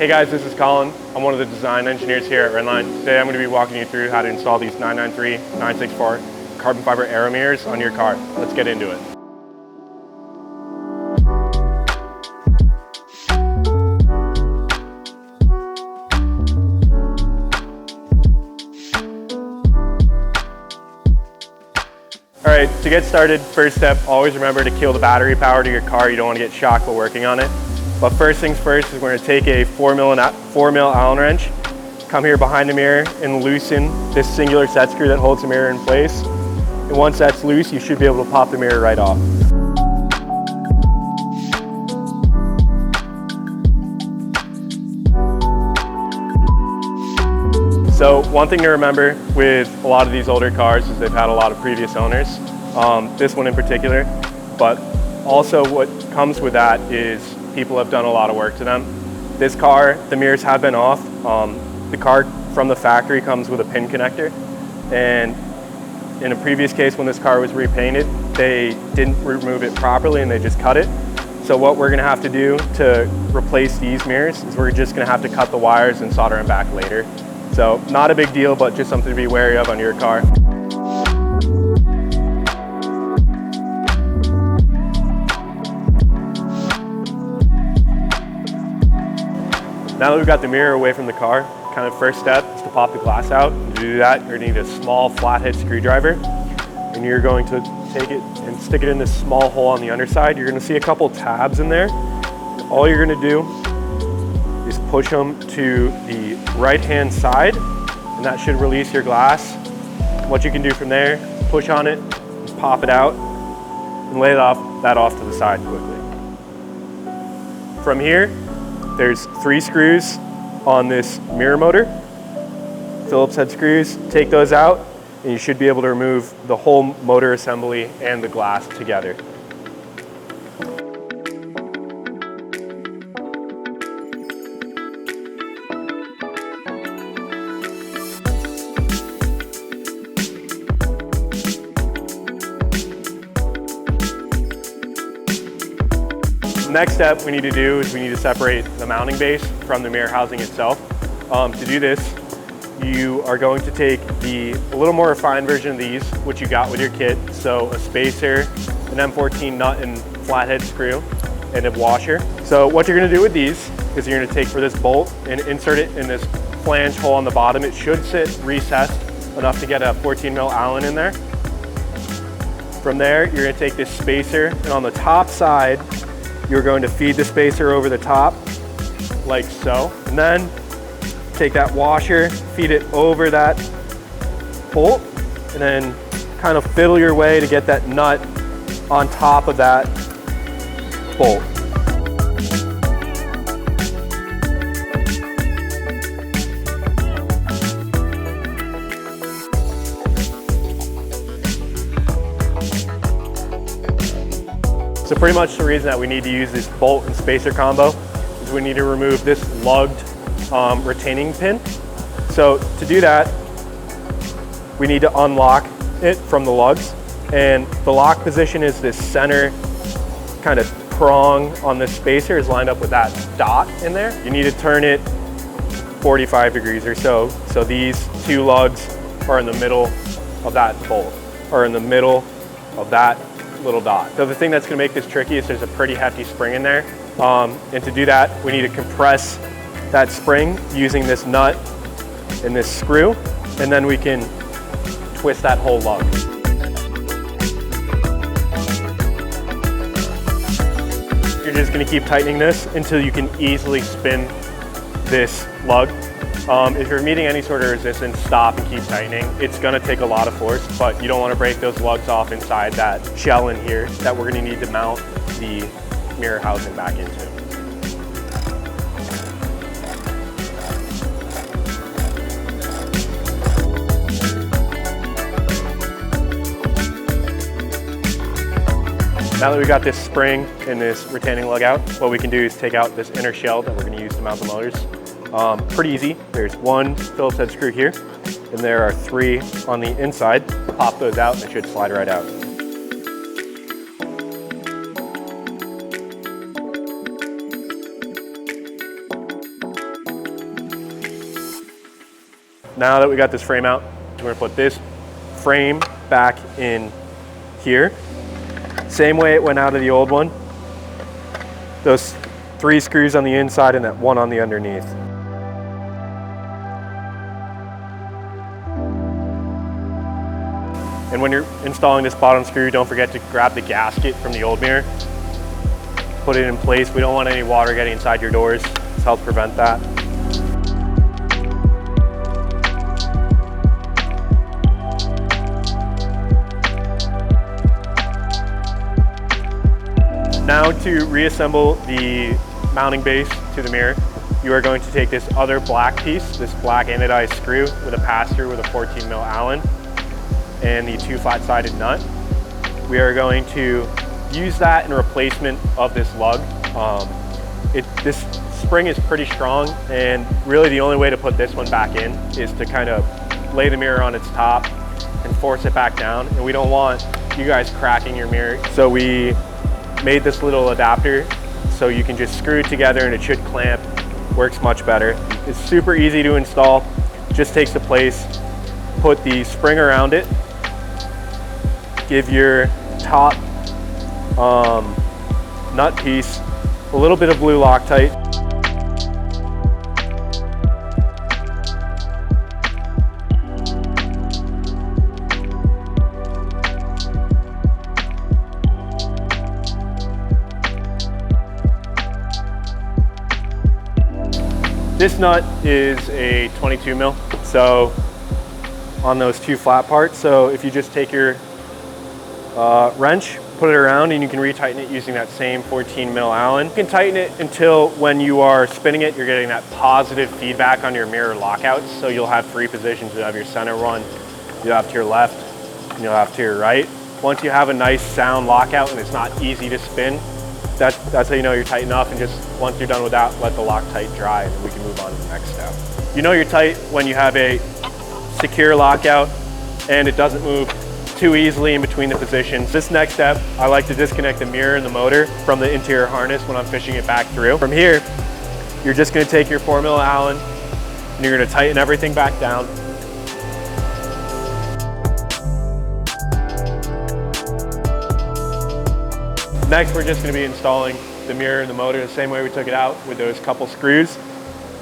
Hey guys, this is Colin. I'm one of the design engineers here at Rennline. Today I'm going to be walking you through how to install these 993, 964 carbon fiber aero mirrors on your car. Let's get into it. All right, to get started, first step, always remember to kill the battery power to your car. You don't want to get shocked while working on it. But first things first is we're going to take a 4 mil Allen wrench, come here behind the mirror and loosen this singular set screw that holds the mirror in place. And once that's loose, you should be able to pop the mirror right off. So one thing to remember with a lot of these older cars is they've had a lot of previous owners, this one in particular, but also what comes with that is people have done a lot of work to them. This car, the mirrors have been off. The car from the factory comes with a pin connector, and in a previous case when this car was repainted, they didn't remove it properly and they just cut it. So what we're gonna have to do to replace these mirrors is we're just gonna have to cut the wires and solder them back later. So not a big deal, but just something to be wary of on your car. Now that we've got the mirror away from the car, kind of first step is to pop the glass out. To do that, you're gonna need a small flathead screwdriver, and you're going to take it and stick it in this small hole on the underside. You're gonna see a couple tabs in there. All you're gonna do is push them to the right-hand side, and that should release your glass. What you can do from there, push on it, pop it out, and lay that off to the side quickly. From here, there's 3 screws on this mirror motor, Phillips head screws. Take those out, and you should be able to remove the whole motor assembly and the glass together. Next step we need to do is we need to separate the mounting base from the mirror housing itself. To do this, you are going to take a little more refined version of these, which you got with your kit. So a spacer, an M14 nut and flathead screw, and a washer. So what you're gonna do with these is you're gonna take for this bolt and insert it in this flange hole on the bottom. It should sit recessed enough to get a 14 mil Allen in there. From there, you're gonna take this spacer, and on the top side, you're going to feed the spacer over the top, like so. And then take that washer, feed it over that bolt, and then kind of fiddle your way to get that nut on top of that bolt. So pretty much the reason that we need to use this bolt and spacer combo is we need to remove this lugged retaining pin. So to do that, we need to unlock it from the lugs. And the lock position is this center kind of prong on this spacer is lined up with that dot in there. You need to turn it 45 degrees or so. So these 2 lugs are in the middle of that bolt, or in the middle of that little dot. So the thing that's gonna make this tricky is there's a pretty hefty spring in there. And to do that, we need to compress that spring using this nut and this screw, and then we can twist that whole lug. You're just gonna keep tightening this until you can easily spin this lug. If you're meeting any sort of resistance, stop and keep tightening. It's gonna take a lot of force, but you don't wanna break those lugs off inside that shell in here that we're gonna need to mount the mirror housing back into. Now that we got this spring and this retaining lug out, what we can do is take out this inner shell that we're gonna use to mount the motors. Pretty easy. There's 1 Phillips head screw here, and there are 3 on the inside. Pop those out and it should slide right out. Now that we got this frame out, we're gonna put this frame back in here. Same way it went out of the old one. Those 3 screws on the inside and that 1 on the underneath. And when you're installing this bottom screw, don't forget to grab the gasket from the old mirror. Put it in place. We don't want any water getting inside your doors. This helps prevent that. Now to reassemble the mounting base to the mirror, you are going to take this other black piece, this black anodized screw with a pass-through with a 14 mil Allen and the 2 flat-sided nut. We are going to use that in replacement of this lug. This spring is pretty strong, and really the only way to put this one back in is to kind of lay the mirror on its top and force it back down. And we don't want you guys cracking your mirror. So we made this little adapter so you can just screw it together and it should clamp. Works much better. It's super easy to install. Just takes the place, put the spring around it, give your top nut piece a little bit of blue Loctite. This nut is a 22 mil, so on those 2 flat parts. So if you just take your wrench, put it around, and you can retighten it using that same 14 mil Allen. You can tighten it until when you are spinning it, you're getting that positive feedback on your mirror lockouts. So you'll have 3 positions. You'll have your center one, you'll have to your left, and you'll have to your right. Once you have a nice sound lockout and it's not easy to spin, that's how you know you're tight enough. And just once you're done with that, let the Loctite dry and we can move on to the next step. You know you're tight when you have a secure lockout and it doesn't move too easily in between the positions. This next step, I like to disconnect the mirror and the motor from the interior harness when I'm fishing it back through. From here, you're just gonna take your 4 mil Allen and you're gonna tighten everything back down. Next, we're just gonna be installing the mirror and the motor the same way we took it out with those couple screws.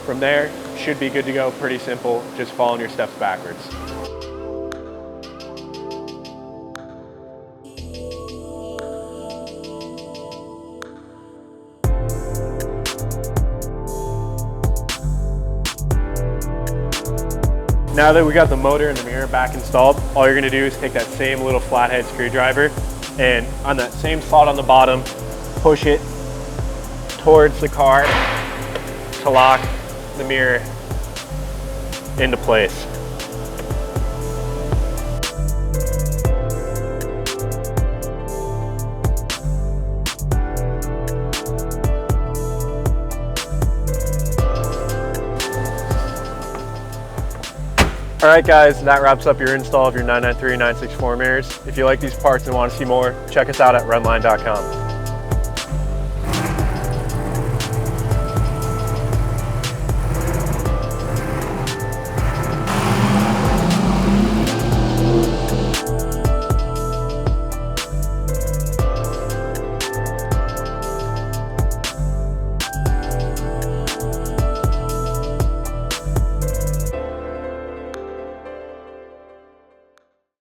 From there, should be good to go. Pretty simple, just following your steps backwards. Now that we got the motor and the mirror back installed, all you're gonna do is take that same little flathead screwdriver and on that same spot on the bottom, push it towards the car to lock the mirror into place. All right guys, that wraps up your install of your 993 and 964 mirrors. If you like these parts and want to see more, check us out at Rennline.com.